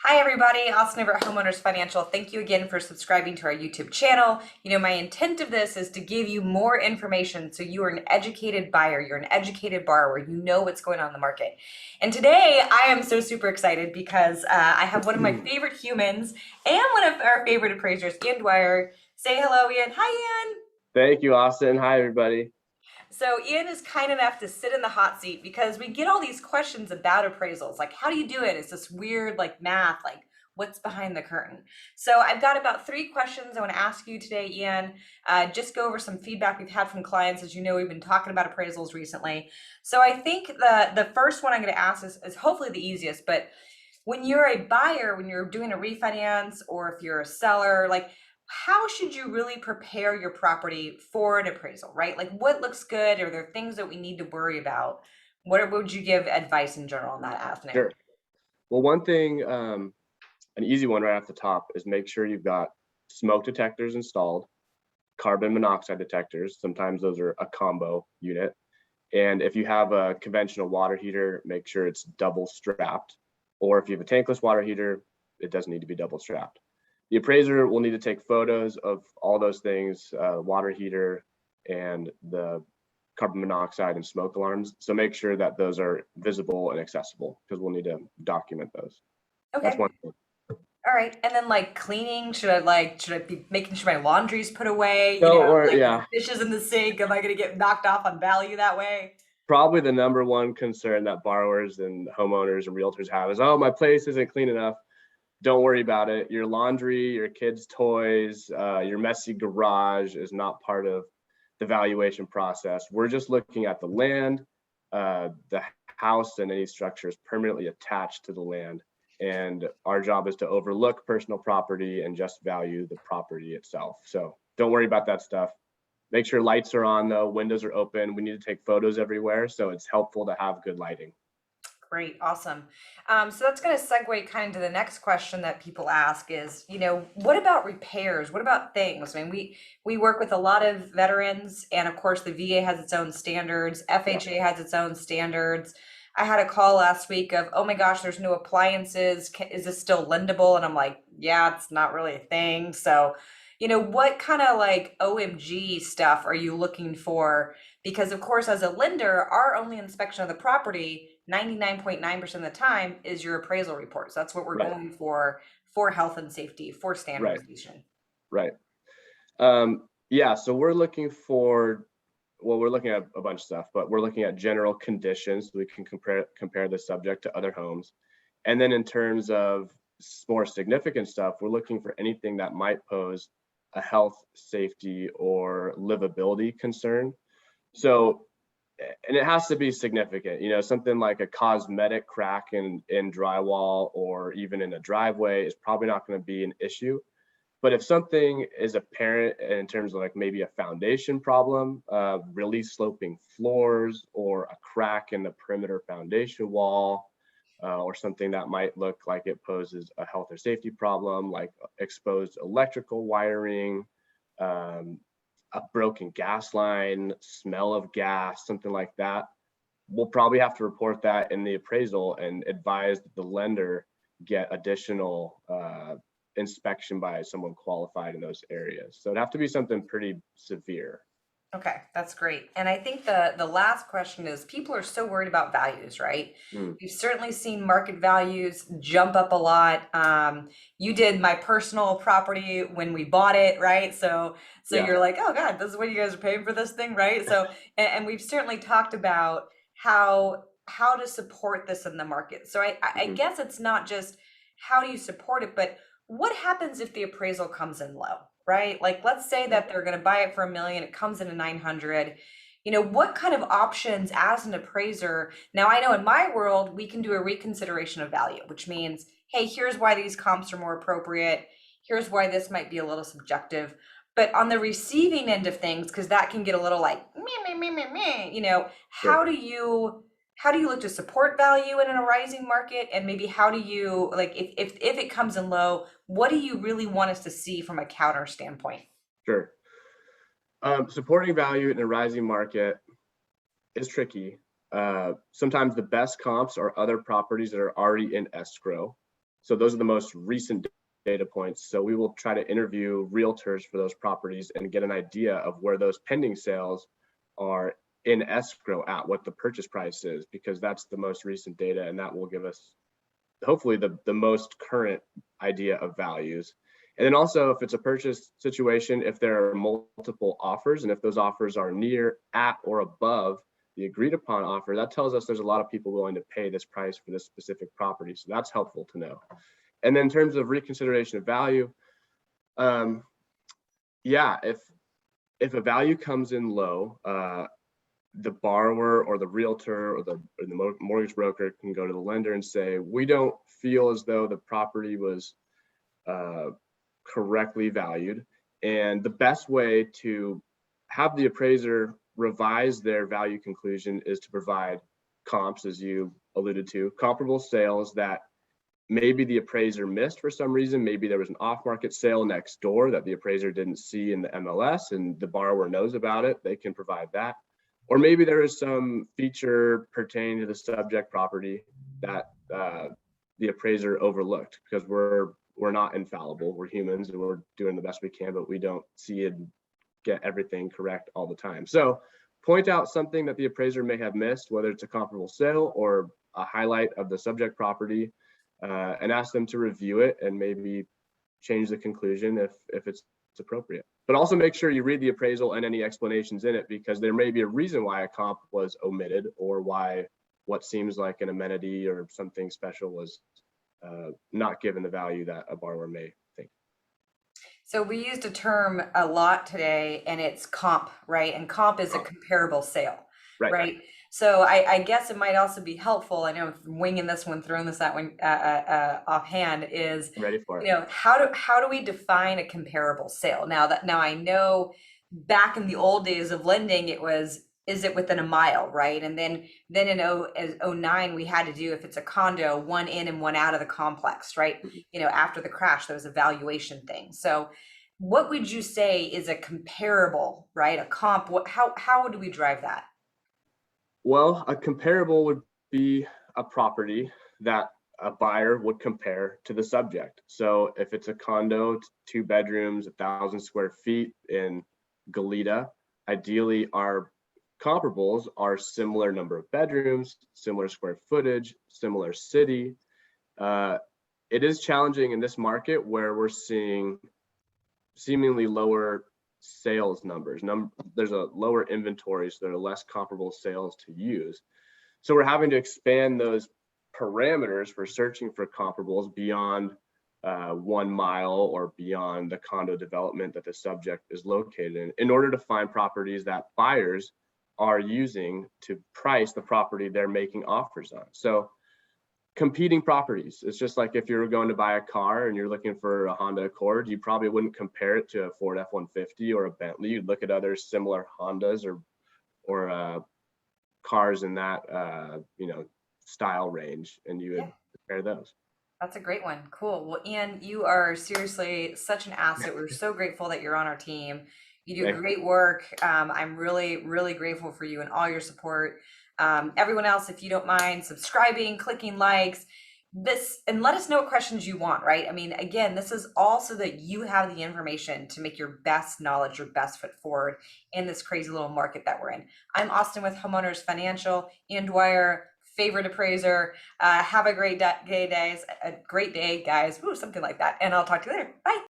Hi everybody, Austin over at Homeowners Financial. Thank you again for subscribing to our YouTube channel. My intent of this is to give you more information so you are an educated buyer, you're an educated borrower, you know what's going on in the market. And today I am so super excited because I have one of my favorite humans and one of our favorite appraisers, Ian Dwyer. Say hello, Ian. Hi, Ian. Thank you, Austin. Hi, everybody. So Ian is kind enough to sit in the hot seat because we get all these questions about appraisals. Like, how do you do it? It's this weird, like math, like what's behind the curtain. So I've got about 3 questions I want to ask you today, Ian. Just go over some feedback we've had from clients. As you know, we've been talking about appraisals recently. So I think the first one I'm going to ask is hopefully the easiest, but when you're a buyer, when you're doing a refinance, or if you're a seller, like how should you really prepare your property for an appraisal, right? Like what looks good? Are there things that we need to worry about? What would you give advice in general on that avenue? Sure. Well, one thing, an easy one right off the top is make sure you've got smoke detectors installed, carbon monoxide detectors. Sometimes those are a combo unit. And if you have a conventional water heater, make sure it's double strapped. Or if you have a tankless water heater, it doesn't need to be double strapped. The appraiser will need to take photos of all those things, water heater and the carbon monoxide and smoke alarms. So make sure that those are visible and accessible because we'll need to document those. That's Okay. one thing. All right. And then like cleaning, should I be making sure my laundry's put away? So, or Like the yeah, dishes in the sink, am I gonna get knocked off on value that way? probably the number one concern that borrowers and homeowners and realtors have is, oh, my place isn't clean enough. Don't worry about it. Your laundry, your kids' toys, your messy garage is not part of the valuation process. We're just looking at the land, the house, and any structures permanently attached to the land. And our job is to overlook personal property and just value the property itself. So don't worry about that stuff. Make sure lights are on though, windows are open. We need to take photos everywhere. So it's helpful to have good lighting. Great, awesome. So that's going to segue kind of to the next question that people ask is, what about repairs? What about things? I mean, we work with a lot of veterans, and of course, the VA has its own standards. Yeah, FHA has its own standards. I had a call last week of, oh my gosh, there's no appliances. Is this still lendable? And I'm like, yeah, it's not really a thing. So, what kind of like OMG stuff are you looking for? Because of course, as a lender, our only inspection of the property 99.9% of the time is your appraisal reports. That's what we're right, going for health and safety, for right, standardization. right. Yeah, so we're looking for, well, we're looking at a bunch of stuff, but we're looking at general conditions so we can compare the subject to other homes. And then in terms of more significant stuff, we're looking for anything that might pose a health, safety, or livability concern. So, and it has to be significant, something like a cosmetic crack in drywall or even in a driveway is probably not going to be an issue. But if something is apparent in terms of like maybe a foundation problem, really sloping floors or a crack in the perimeter foundation wall, or something that might look like it poses a health or safety problem, like exposed electrical wiring, um, a broken gas line, smell of gas, something like that, we'll probably have to report that in the appraisal and advise that the lender get additional inspection by someone qualified in those areas. So it'd have to be something pretty severe. Okay, that's great. And I think the last question is people are so worried about values, right? Mm, We've certainly seen market values jump up a lot. You did my personal property when we bought it, right? So yeah. you're like, oh God, this is what you guys are paying for this thing, right? So and we've certainly talked about how to support this in the market. So I Mm-hmm. guess it's not just how do you support it, but what happens if the appraisal comes in low, right? Like, let's say Yeah. that they're going to buy it for $1 million, it comes in at 900. What kind of options as an appraiser? Now, I know in my world, we can do a reconsideration of value, which means, hey, here's why these comps are more appropriate. Here's why this might be a little subjective. But on the receiving end of things, because that can get a little like, meh, meh, meh, meh, meh, Sure. how do you look to support value in a rising market? And maybe how do you, like, if it comes in low, what do you really want us to see from a counter standpoint? Sure. Supporting value in a rising market is tricky. Sometimes the best comps are other properties that are already in escrow. So those are the most recent data points. So we will try to interview realtors for those properties and get an idea of where those pending sales are in escrow at, what the purchase price is, because that's the most recent data, and that will give us hopefully the most current idea of values. And then also, if it's a purchase situation, if there are multiple offers, and if those offers are near, at, or above the agreed upon offer, that tells us there's a lot of people willing to pay this price for this specific property. So that's helpful to know. And then in terms of reconsideration of value, yeah, if a value comes in low, the borrower or the realtor or the mortgage broker can go to the lender and say, we don't feel as though the property was correctly valued. And the best way to have the appraiser revise their value conclusion is to provide comps, as you alluded to, comparable sales that maybe the appraiser missed for some reason. Maybe there was an off-market sale next door that the appraiser didn't see in the MLS and the borrower knows about it. They can provide that. Or maybe there is some feature pertaining to the subject property that the appraiser overlooked, because we're not infallible. We're humans and we're doing the best we can, but we don't see and get everything correct all the time. So point out something that the appraiser may have missed, whether it's a comparable sale or a highlight of the subject property, and ask them to review it and maybe change the conclusion if it's appropriate. But also make sure you read the appraisal and any explanations in it, because there may be a reason why a comp was omitted, or why what seems like an amenity or something special was not given the value that a borrower may think. So we used a term a lot today, and it's comp, right? And comp is a comparable sale, right? So I guess it might also be helpful, I know I'm winging this one, throwing this that one offhand, is, Ready for it. you know, how do we define a comparable sale? Now I know back in the old days of lending, it was, is it within a mile, right? And then in 09, we had to do, if it's a condo, one in and one out of the complex, right? You know, after the crash, there was a valuation thing. So what would you say is a comparable, right? A comp, how would we drive that? Well, a comparable would be a property that a buyer would compare to the subject. So if it's a condo, 2 bedrooms, 1,000 square feet in Goleta, ideally our comparables are similar number of bedrooms, similar square footage, similar city. It is challenging in this market where we're seeing seemingly lower sales numbers. There's a lower inventory, so there are less comparable sales to use. So we're having to expand those parameters for searching for comparables beyond 1 mile or beyond the condo development that the subject is located in order to find properties that buyers are using to price the property they're making offers on. So competing properties, it's just like if you're going to buy a car and you're looking for a Honda Accord, you probably wouldn't compare it to a Ford F-150 or a Bentley. You'd look at other similar Hondas or cars in that style range, and you would compare those. That's a great one. Cool. Well, Ian, you are seriously such an asset. We're so grateful that you're on our team. You do great work. I'm really, really grateful for you and all your support. Everyone else, if you don't mind subscribing, clicking likes, and let us know what questions you want, right? I mean, again, this is all so that you have the information to make your best knowledge, your best foot forward in this crazy little market that we're in. I'm Austin with Homeowners Financial. Ian Dwyer, favorite appraiser. Have a great day, guys. Ooh, something like that. And I'll talk to you later. Bye.